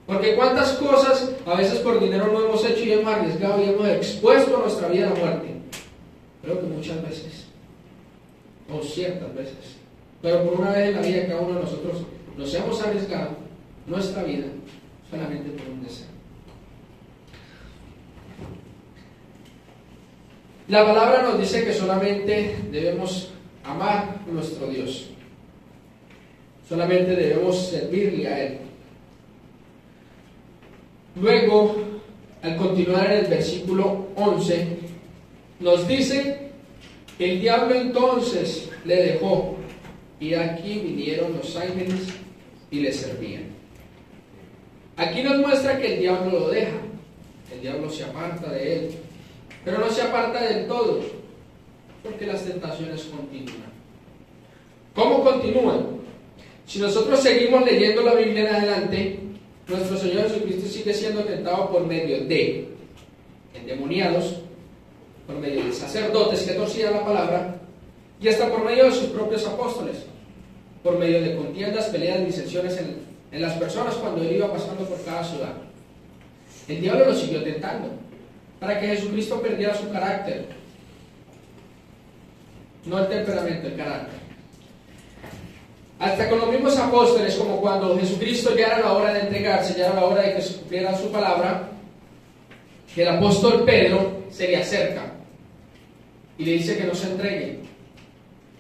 [SPEAKER 1] Porque cuántas cosas a veces por dinero no hemos hecho y hemos arriesgado y hemos expuesto nuestra vida a la muerte. Creo que muchas veces, o ciertas veces, pero por una vez en la vida cada uno de nosotros nos hemos arriesgado nuestra vida solamente por un deseo. La palabra nos dice que solamente debemos amar a nuestro Dios. Solamente debemos servirle a Él. Luego, al continuar en el versículo 11, nos dice: el diablo entonces le dejó, y aquí vinieron los ángeles y le servían. Aquí nos muestra que el diablo lo deja, el diablo se aparta de él, pero no se aparta del todo, porque las tentaciones continúan. ¿Cómo continúan? Si nosotros seguimos leyendo la Biblia en adelante, nuestro Señor Jesucristo sigue siendo tentado por medio de endemoniados, por medio de sacerdotes que torcían la palabra, y hasta por medio de sus propios apóstoles, por medio de contiendas, peleas, disensiones en las personas cuando él iba pasando por cada ciudad. El diablo lo siguió tentando para que Jesucristo perdiera su carácter, no el temperamento, el carácter. Hasta con los mismos apóstoles, como cuando Jesucristo ya era la hora de entregarse, ya era la hora de que se cumpliera su palabra, que el apóstol Pedro se le acerca y le dice que no se entregue.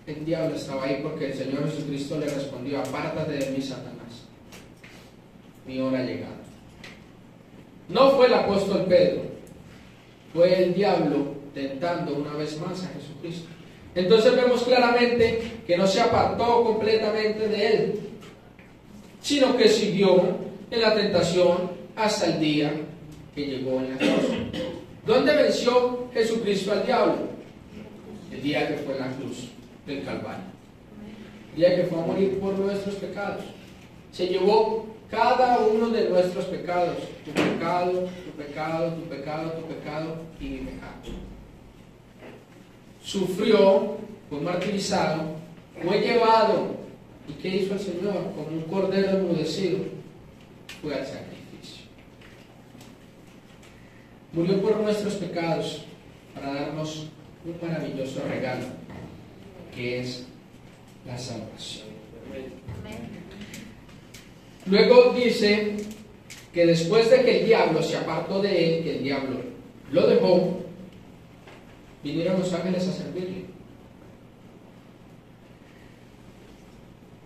[SPEAKER 1] El diablo estaba ahí porque el Señor Jesucristo le respondió: apártate de mí, Satanás, mi hora ha llegado. No fue el apóstol Pedro, fue el diablo tentando una vez más a Jesucristo. Entonces vemos claramente que no se apartó completamente de él, sino que siguió en la tentación hasta el día que llegó en la cruz. ¿Dónde venció Jesucristo al diablo? El día que fue en la cruz del Calvario. El día que fue a morir por nuestros pecados. Se llevó cada uno de nuestros pecados. Tu pecado, tu pecado, tu pecado, tu pecado y mi pecado. Sufrió, fue martirizado, fue llevado. ¿Y qué hizo el Señor? Como un cordero enmudecido, fue al sacrificio. Murió por nuestros pecados para darnos un maravilloso regalo, que es la salvación. Luego dice que después de que el diablo se apartó de él, que el diablo lo dejó, vinieron los ángeles a servirle.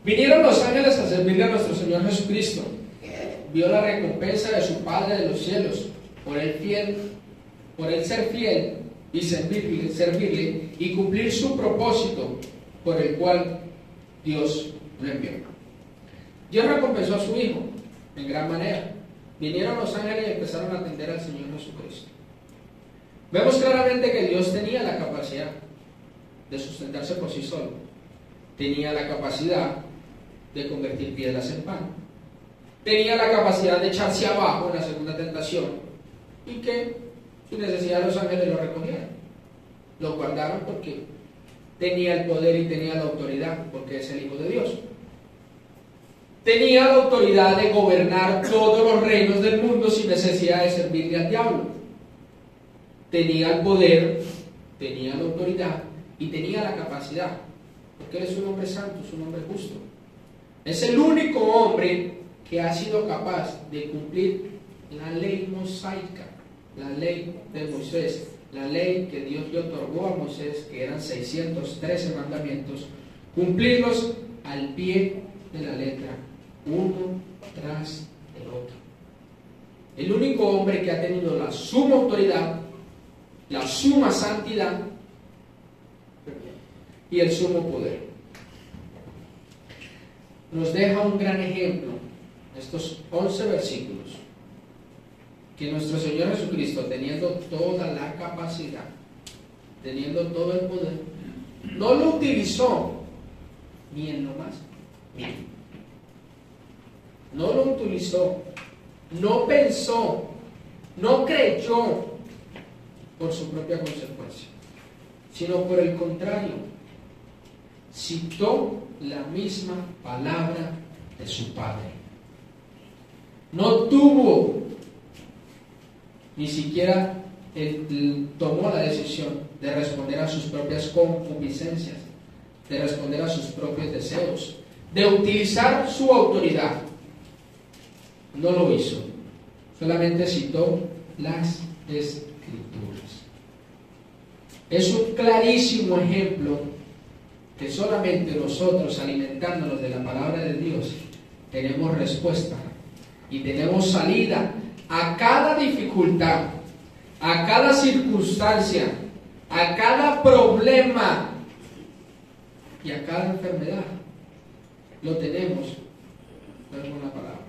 [SPEAKER 1] Vinieron los ángeles a servirle a nuestro Señor Jesucristo. Vio la recompensa de su Padre de los cielos por el ser fiel y servirle y cumplir su propósito por el cual Dios lo envió. Dios recompensó a su Hijo en gran manera. Vinieron los ángeles y empezaron a atender al Señor Jesucristo. Vemos claramente que Dios tenía la capacidad de sustentarse por sí solo. tenía la capacidad de convertir piedras en pan. Tenía la capacidad de echarse abajo en la segunda tentación y que sin necesidad los ángeles lo recogieran. Lo guardaron porque tenía el poder y tenía la autoridad, porque es el Hijo de Dios. Tenía la autoridad de gobernar todos los reinos del mundo sin necesidad de servirle al diablo. Tenía el poder, tenía la autoridad y tenía la capacidad, porque él es un hombre santo, es un hombre justo. Es el único hombre que ha sido capaz de cumplir la ley mosaica, la ley de Moisés, la ley que Dios le otorgó a Moisés, que eran 613 mandamientos, cumplirlos al pie de la letra, uno tras el otro. El único hombre que ha tenido la suma autoridad, la suma santidad y el sumo poder. Nos deja un gran ejemplo, estos 11 versículos, que nuestro Señor Jesucristo, teniendo toda la capacidad, teniendo todo el poder, no lo utilizó ni en lo más mínimo. No lo utilizó, no pensó, no creyó por su propia consecuencia, sino por el contrario, citó la misma palabra de su Padre. No tuvo, ni siquiera tomó la decisión de responder a sus propias concupiscencias, de responder a sus propios deseos, de utilizar su autoridad. No lo hizo, solamente citó las Escrituras. Es un clarísimo ejemplo que solamente nosotros, alimentándonos de la palabra de Dios, tenemos respuesta y tenemos salida a cada dificultad, a cada circunstancia, a cada problema y a cada enfermedad. Lo tenemos con la palabra.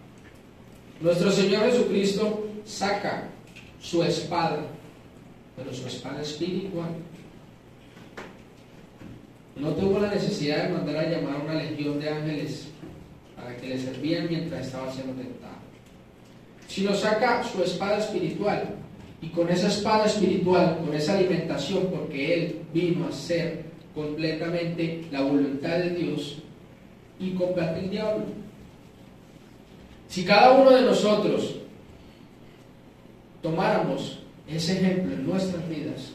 [SPEAKER 1] Nuestro Señor Jesucristo saca su espada, pero su espada espiritual. No tuvo la necesidad de mandar a llamar a una legión de ángeles para que le servían mientras estaba siendo tentado, sino saca su espada espiritual, y con esa espada espiritual, con esa alimentación, porque Él vino a ser completamente la voluntad de Dios, y combate el diablo. Si cada uno de nosotros tomáramos ese ejemplo en nuestras vidas,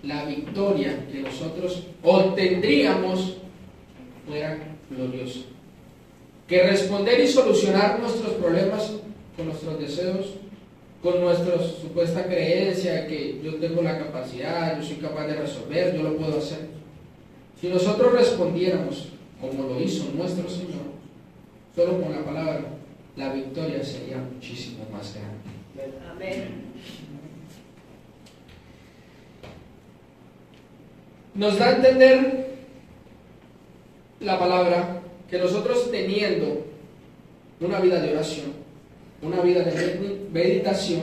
[SPEAKER 1] la victoria que nosotros obtendríamos fuera gloriosa. Que responder y solucionar nuestros problemas con nuestros deseos, con nuestra supuesta creencia de que yo tengo la capacidad, yo soy capaz de resolver, yo lo puedo hacer. Si nosotros respondiéramos como lo hizo nuestro Señor, solo con la palabra, la victoria sería muchísimo más grande.
[SPEAKER 2] Amén.
[SPEAKER 1] Nos da a entender la palabra que nosotros, teniendo una vida de oración, una vida de meditación,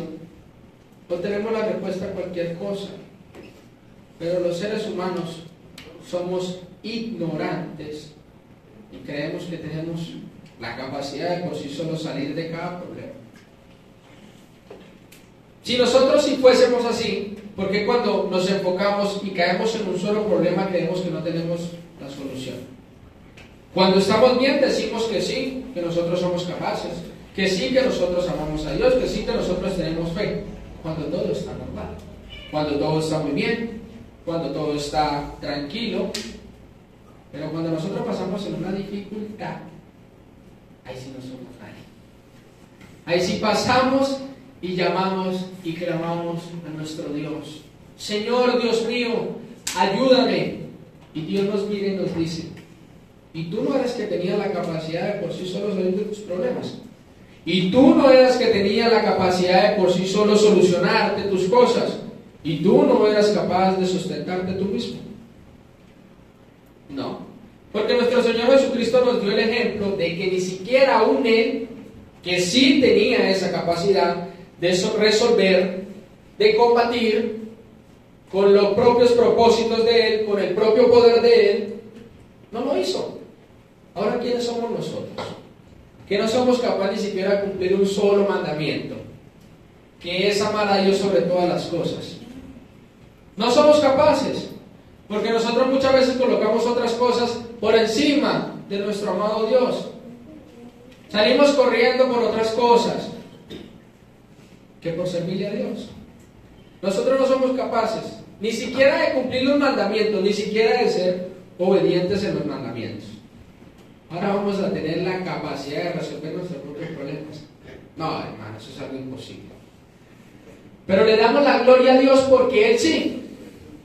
[SPEAKER 1] no tenemos la respuesta a cualquier cosa. Pero los seres humanos somos ignorantes y creemos que tenemos la capacidad de por sí solo salir de cada problema. Si nosotros sí fuésemos así, ¿por qué cuando nos enfocamos y caemos en un solo problema creemos que no tenemos la solución? Cuando estamos bien decimos que sí, que nosotros somos capaces, que sí, que nosotros amamos a Dios, que sí, que nosotros tenemos fe. Cuando todo está normal, cuando todo está muy bien, cuando todo está tranquilo. Pero cuando nosotros pasamos en una dificultad, ahí sí no somos nadie. Ahí sí pasamos y llamamos y clamamos a nuestro Dios. Señor Dios mío, ayúdame. Y Dios nos mira y nos dice: ¿y tú no eras que tenías la capacidad de por sí solo salir de tus problemas? ¿Y tú no eras que tenías la capacidad de por sí solo solucionarte tus cosas? ¿Y tú no eras capaz de sustentarte tú mismo? No, porque nuestro Señor Jesucristo nos dio el ejemplo de que ni siquiera aún Él, que sí tenía esa capacidad de resolver, de combatir con los propios propósitos de Él, con el propio poder de Él, No lo hizo. Ahora, ¿quiénes somos nosotros? Que no somos capaces ni siquiera de cumplir un solo mandamiento, que es amar a Dios sobre todas las cosas. No somos capaces, porque nosotros muchas veces colocamos otras cosas por encima de nuestro amado Dios. Salimos corriendo por otras cosas que por servirle a Dios. Nosotros no somos capaces ni siquiera de cumplir los mandamientos, ni siquiera de ser obedientes en los mandamientos. Ahora vamos a tener la capacidad de resolver nuestros propios problemas. No, hermano, eso es algo imposible. Pero le damos la gloria a Dios porque Él sí,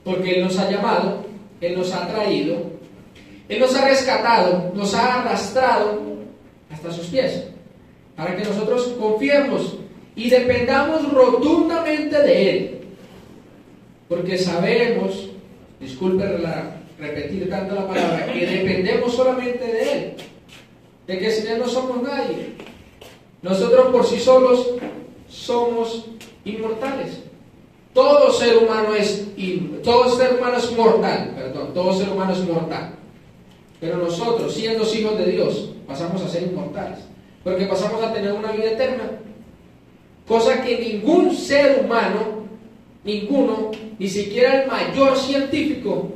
[SPEAKER 1] porque Él nos ha llamado, Él nos ha traído, Él nos ha rescatado, nos ha arrastrado hasta sus pies, para que nosotros confiemos y dependamos rotundamente de Él. Porque sabemos, disculpe repetir tanto la palabra, que dependemos solamente de Él, de que sin Él no somos nadie. Nosotros por sí solos somos inmortales. Todo ser humano es mortal, todo ser humano es mortal. Pero nosotros, siendo hijos de Dios, pasamos a ser inmortales, porque pasamos a tener una vida eterna, cosa que ningún ser humano, ninguno, ni siquiera el mayor científico,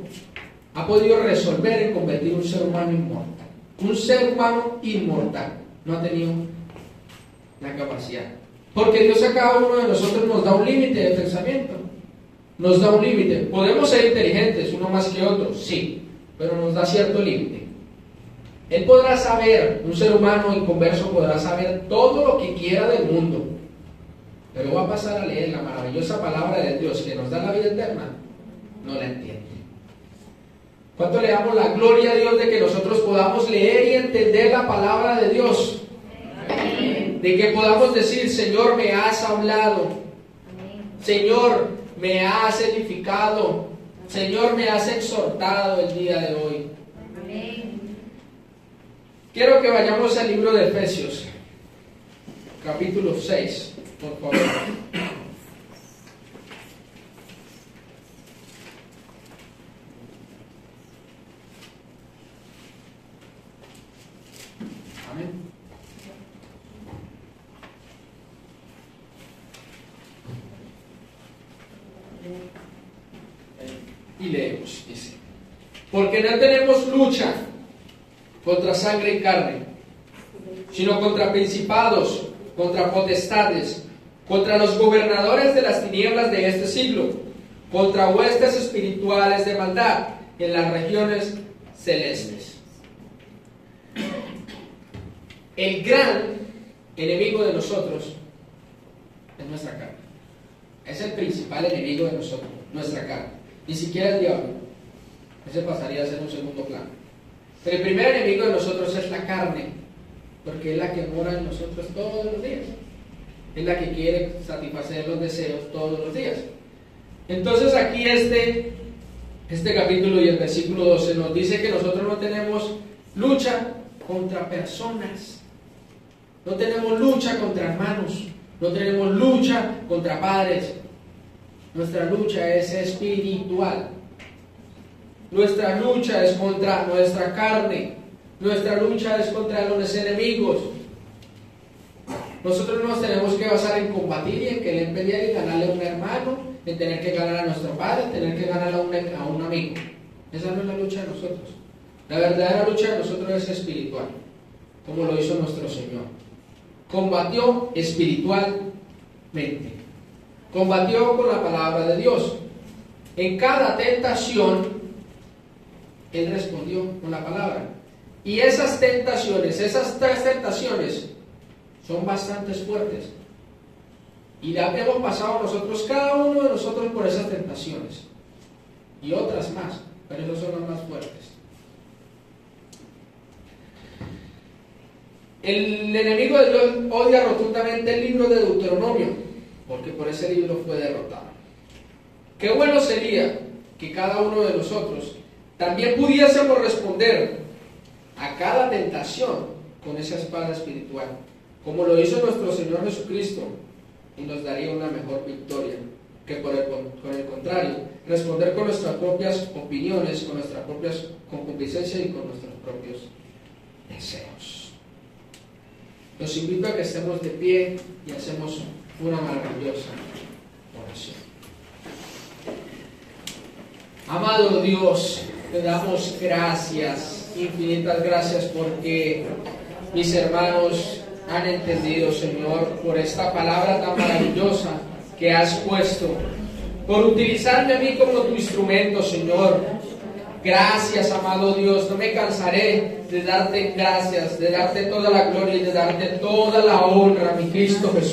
[SPEAKER 1] ha podido resolver en convertir un ser humano inmortal. Un ser humano inmortal no ha tenido la capacidad, porque Dios a cada uno de nosotros nos da un límite de pensamiento, nos da un límite. Podemos ser inteligentes, uno más que otro, sí, pero nos da cierto límite. Él podrá saber, un ser humano inconverso podrá saber todo lo que quiera del mundo, pero va a pasar a leer la maravillosa palabra de Dios que nos da la vida eterna, no la entiende. ¿Cuánto le damos la gloria a Dios de que nosotros podamos leer y entender la palabra de Dios? Amén. De que podamos decir, Señor, me has hablado, amén. Señor, me has edificado, Señor, me has exhortado el día de hoy. Amén. Quiero que vayamos al libro de Efesios, capítulo 6, por favor. Amén. Y leemos, dice: porque no tenemos lucha contra sangre y carne, sino contra principados, contra potestades, contra los gobernadores de las tinieblas de este siglo, contra huestes espirituales de maldad en las regiones celestes. El gran enemigo de nosotros es nuestra carne. Es el principal enemigo de nosotros, nuestra carne. Ni siquiera el diablo. Ese pasaría a ser un segundo plano. Pero el primer enemigo de nosotros es la carne, porque es la que mora en nosotros todos los días. Es la que quiere satisfacer los deseos todos los días. Entonces aquí este capítulo y el versículo 12 nos dice que nosotros no tenemos lucha contra personas. No tenemos lucha contra hermanos, no tenemos lucha contra padres. Nuestra lucha es espiritual. Nuestra lucha es contra nuestra carne. Nuestra lucha es contra los enemigos. Nosotros nos tenemos que basar en combatir y en querer pelear y ganarle a un hermano, en tener que ganar a nuestro padre, en tener que ganar a un amigo. Esa no es la lucha de nosotros. La verdadera lucha de nosotros es espiritual, como lo hizo nuestro Señor. Combatió espiritualmente. Combatió con la palabra de Dios. En cada tentación, Él respondió con la palabra. Y esas tentaciones, esas tres tentaciones, son bastante fuertes. Y ya hemos pasado nosotros, cada uno de nosotros, por esas tentaciones. Y otras más, pero esas son las más fuertes. El enemigo de Dios odia rotundamente el libro de Deuteronomio, porque por ese libro fue derrotado. Qué bueno sería que cada uno de nosotros también pudiésemos responder a cada tentación con esa espada espiritual, como lo hizo nuestro Señor Jesucristo, y nos daría una mejor victoria. que por el contrario, responder con nuestras propias opiniones, con nuestras propias concupiscencias y con nuestros propios deseos. Los invito a que estemos de pie y hacemos una maravillosa oración. Amado Dios, te damos gracias, infinitas gracias, porque mis hermanos han entendido, Señor, por esta palabra tan maravillosa que has puesto, por utilizarme a mí como tu instrumento, Señor. Gracias, amado Dios, no me cansaré de darte gracias, de darte toda la gloria y de darte toda la honra, mi Cristo Jesús.